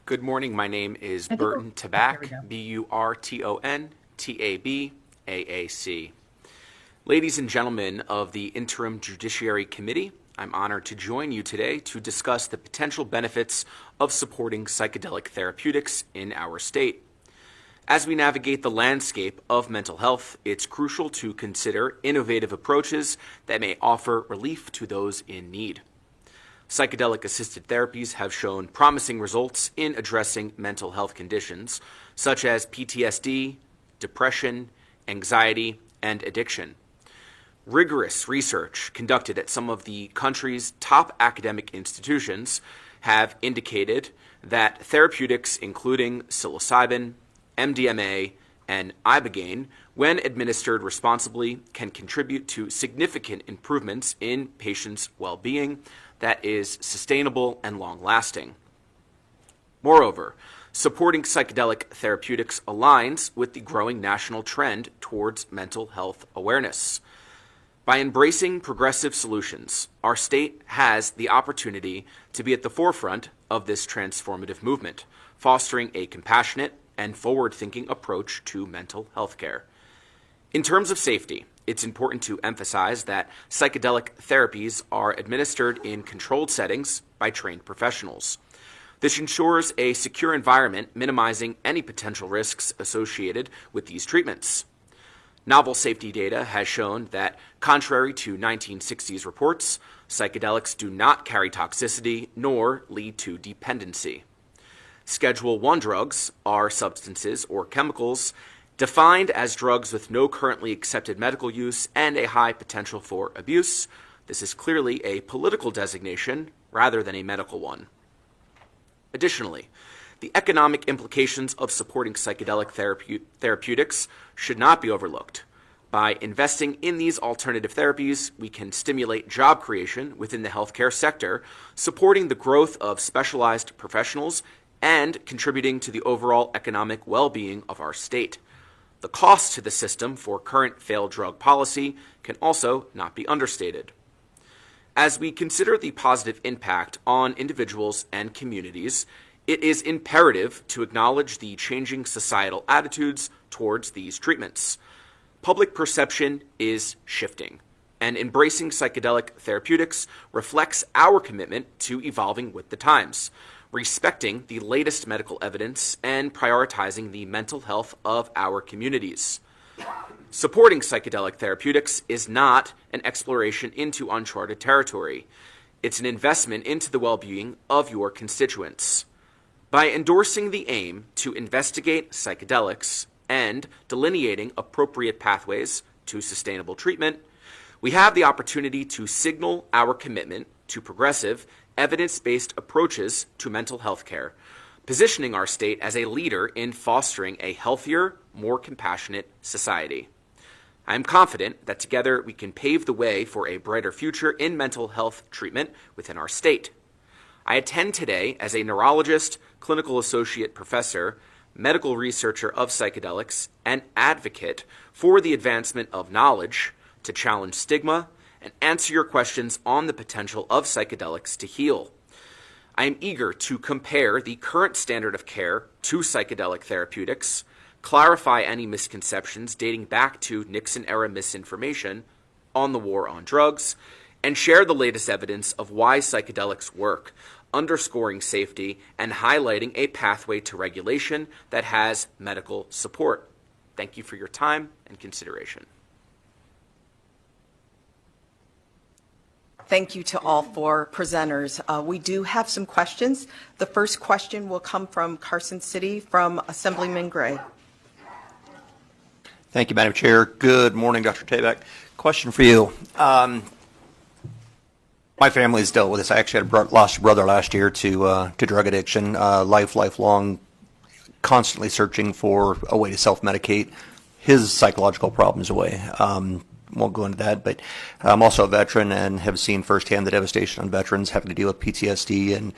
Good morning. My name is Burton Tabaac, B-U-R-T-O-N-T-A-B-A-A-C. Ladies and gentlemen of the Interim Judiciary Committee, I'm honored to join you today to discuss the potential benefits of supporting psychedelic therapeutics in our state. As we navigate the landscape of mental health, it's crucial to consider innovative approaches that may offer relief to those in need. Psychedelic-assisted therapies have shown promising results in addressing mental health conditions such as PTSD, depression, anxiety, and addiction. Rigorous research conducted at some of the country's top academic institutions have indicated that therapeutics including psilocybin, MDMA, and ibogaine, when administered responsibly, can contribute to significant improvements in patients' well-being that is sustainable and long-lasting. Moreover, supporting psychedelic therapeutics aligns with the growing national trend towards mental health awareness. By embracing progressive solutions, our state has the opportunity to be at the forefront of this transformative movement, fostering a compassionate and forward-thinking approach to mental health care. In terms of safety, it's important to emphasize that psychedelic therapies are administered in controlled settings by trained professionals. This ensures a secure environment, minimizing any potential risks associated with these treatments. Novel safety data has shown that, contrary to 1960s reports, psychedelics do not carry toxicity nor lead to dependency. Schedule I drugs are substances or chemicals defined as drugs with no currently accepted medical use and a high potential for abuse. This is clearly a political designation rather than a medical one. Additionally, the economic implications of supporting psychedelic therapeutics should not be overlooked. By investing in these alternative therapies, we can stimulate job creation within the healthcare sector, supporting the growth of specialized professionals and contributing to the overall economic well-being of our state. The cost to the system for current failed drug policy can also not be understated. As we consider the positive impact on individuals and communities, it is imperative to acknowledge the changing societal attitudes towards these treatments. Public perception is shifting, and embracing psychedelic therapeutics reflects our commitment to evolving with the times, respecting the latest medical evidence and prioritizing the mental health of our communities. Supporting psychedelic therapeutics is not an exploration into uncharted territory. It's an investment into the well-being of your constituents. By endorsing the aim to investigate psychedelics and delineating appropriate pathways to sustainable treatment, we have the opportunity to signal our commitment to progressive, evidence-based approaches to mental health care, positioning our state as a leader in fostering a healthier, more compassionate society. I am confident that together we can pave the way for a brighter future in mental health treatment within our state. I attend today as a neurologist, clinical associate professor, medical researcher of psychedelics, and advocate for the advancement of knowledge to challenge stigma and answer your questions on the potential of psychedelics to heal. I am eager to compare the current standard of care to psychedelic therapeutics, clarify any misconceptions dating back to Nixon-era misinformation on the war on drugs, and share the latest evidence of why psychedelics work, underscoring safety and highlighting a pathway to regulation that has medical support. Thank you for your time and consideration. Thank you to all four presenters. We do have some questions. The first question will come from Carson City from Assemblyman Gray. Thank you, Madam Chair. Good morning, Dr. Tabaac. Question for you. My family has dealt with this. I actually lost a brother last year to drug addiction, lifelong, constantly searching for a way to self-medicate his psychological problems away. Won't go into that, but I'm also a veteran and have seen firsthand the devastation on veterans having to deal with PTSD and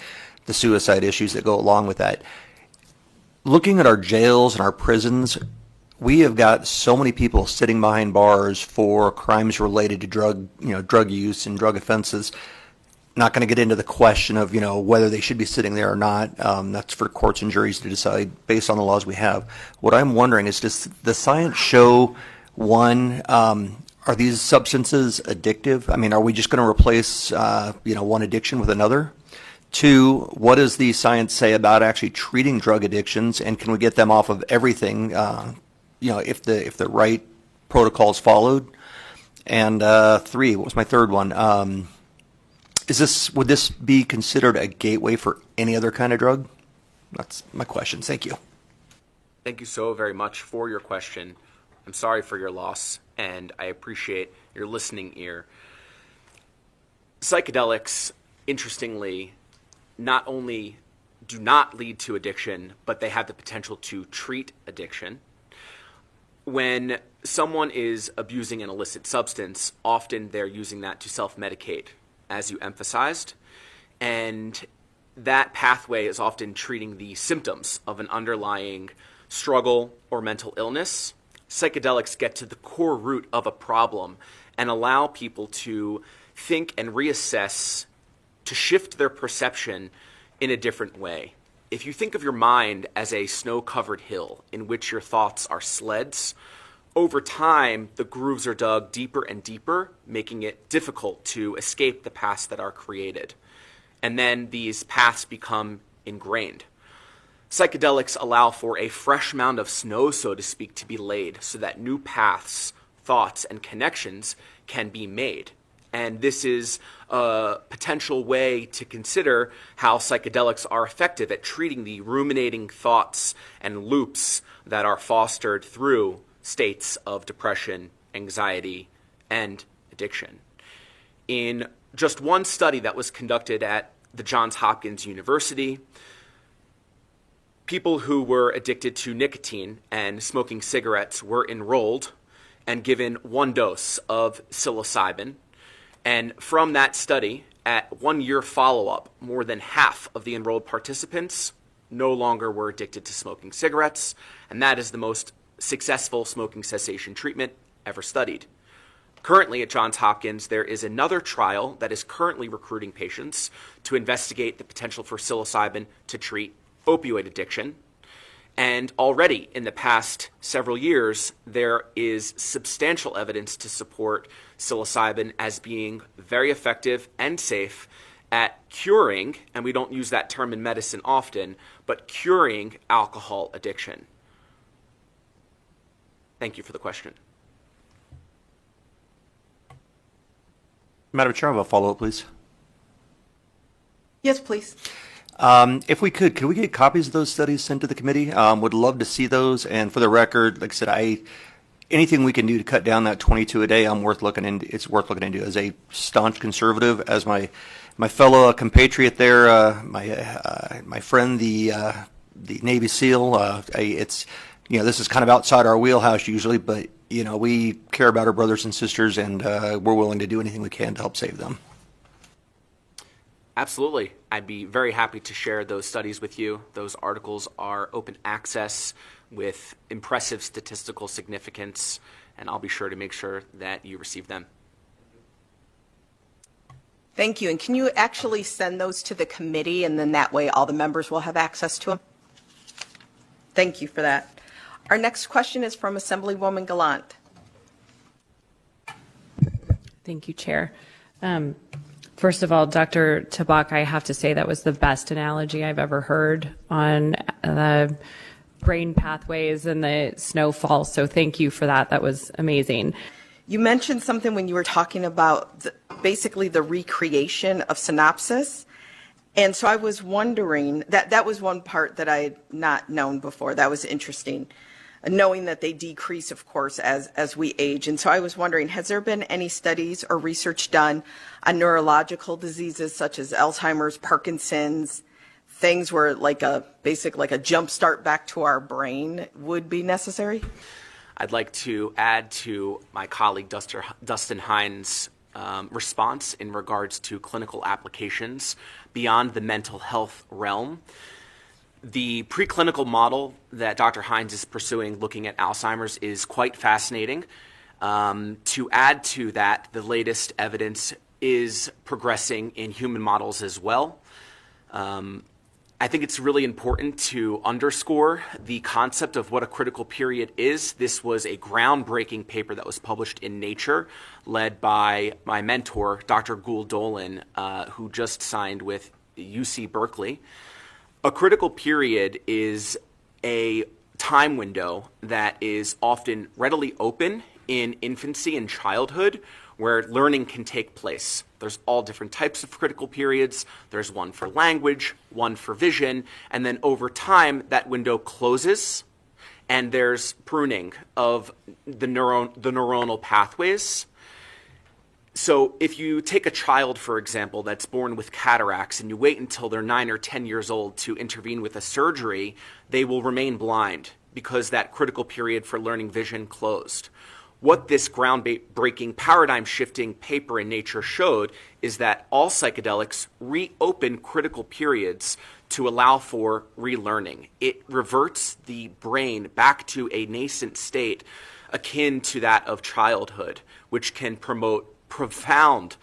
the suicide issues that go along with that. Looking at our jails and our prisons, we have got so many people sitting behind bars for crimes related to drug use and drug offenses. not going to get into the question of, whether they should be sitting there or not. That's for courts and juries to decide based on the laws we have. What I'm wondering is, does the science show, one, are these substances addictive? I mean, are we just going to replace, one addiction with another? Two, what does the science say about actually treating drug addictions, and can we get them off of everything, if the right protocol is followed? And three, what was my third one? Would this be considered a gateway for any other kind of drug? That's my question. Thank you. Thank you so very much for your question. I'm sorry for your loss, and I appreciate your listening ear. Psychedelics, interestingly, not only do not lead to addiction, but they have the potential to treat addiction. When someone is abusing an illicit substance, often they're using that to self-medicate, as you emphasized, and that pathway is often treating the symptoms of an underlying struggle or mental illness. Psychedelics get to the core root of a problem and allow people to think and reassess, to shift their perception in a different way. If you think of your mind as a snow-covered hill in which your thoughts are sleds, over time, the grooves are dug deeper and deeper, making it difficult to escape the paths that are created. And then these paths become ingrained. Psychedelics allow for a fresh mound of snow, so to speak, to be laid so that new paths, thoughts, and connections can be made. And this is a potential way to consider how psychedelics are effective at treating the ruminating thoughts and loops that are fostered through states of depression, anxiety, and addiction. In just one study that was conducted at the Johns Hopkins University, people who were addicted to nicotine and smoking cigarettes were enrolled and given one dose of psilocybin. And from that study, at 1 year follow-up, more than half of the enrolled participants no longer were addicted to smoking cigarettes, and that is the most successful smoking cessation treatment ever studied. Currently at Johns Hopkins, there is another trial that is currently recruiting patients to investigate the potential for psilocybin to treat opioid addiction. And already in the past several years, there is substantial evidence to support psilocybin as being very effective and safe at curing, and we don't use that term in medicine often, but curing alcohol addiction. Thank you for the question. Madam Chair, I have a follow-up, please. Yes, please. If we could we get copies of those studies sent to the committee? Would love to see those. And for the record, like I said, anything we can do to cut down that 22 a day, it's worth looking into. As a staunch conservative, as my fellow compatriot there, my friend, the Navy SEAL, this is kind of outside our wheelhouse usually, but we care about our brothers and sisters, and we're willing to do anything we can to help save them. Absolutely. I'd be very happy to share those studies with you. Those articles are open access with impressive statistical significance, and I'll be sure to make sure that you receive them. Thank you. And can you actually send those to the committee, and then that way all the members will have access to them? Thank you for that. Our next question is from Assemblywoman Gallant. Thank you, Chair. First of all, Dr. Tabaac, I have to say that was the best analogy I've ever heard on the brain pathways and the snowfall. So thank you for that. That was amazing. You mentioned something when you were talking about basically the recreation of synapses. And so I was wondering, that was one part that I had not known before. That was interesting. Knowing that they decrease, of course, as we age. And so I was wondering, has there been any studies or research done on neurological diseases such as Alzheimer's, Parkinson's, things where basically like a jump start back to our brain would be necessary? I'd like to add to my colleague Dustin Hines' response in regards to clinical applications beyond the mental health realm. The preclinical model that Dr. Hines is pursuing looking at Alzheimer's is quite fascinating. To add to that, the latest evidence is progressing in human models as well. I think it's really important to underscore the concept of what a critical period is. This was a groundbreaking paper that was published in Nature, led by my mentor, Dr. Gul Dolan, who just signed with UC Berkeley. A critical period is a time window that is often readily open in infancy and childhood, where learning can take place. There's all different types of critical periods. There's one for language, one for vision, and then over time that window closes, and there's pruning of the neuronal pathways. So if you take a child, for example, that's born with cataracts and you wait until they're 9 or 10 years old to intervene with a surgery, they will remain blind because that critical period for learning vision closed. What this groundbreaking paradigm-shifting paper in Nature showed is that all psychedelics reopen critical periods to allow for relearning. It reverts the brain back to a nascent state akin to that of childhood, which can promote profound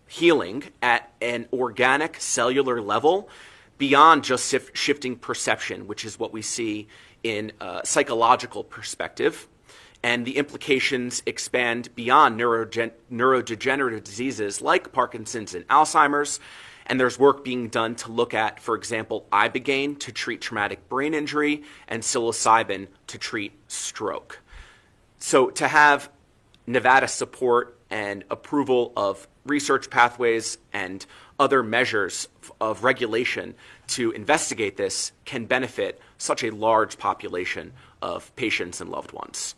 healing at an organic cellular level beyond just shifting perception, which is what we see in a psychological perspective. And the implications expand beyond neurodegenerative diseases like Parkinson's and Alzheimer's. And there's work being done to look at, for example, ibogaine to treat traumatic brain injury and psilocybin to treat stroke. So to have Nevada support and approval of research pathways and other measures of regulation to investigate this can benefit such a large population of patients and loved ones.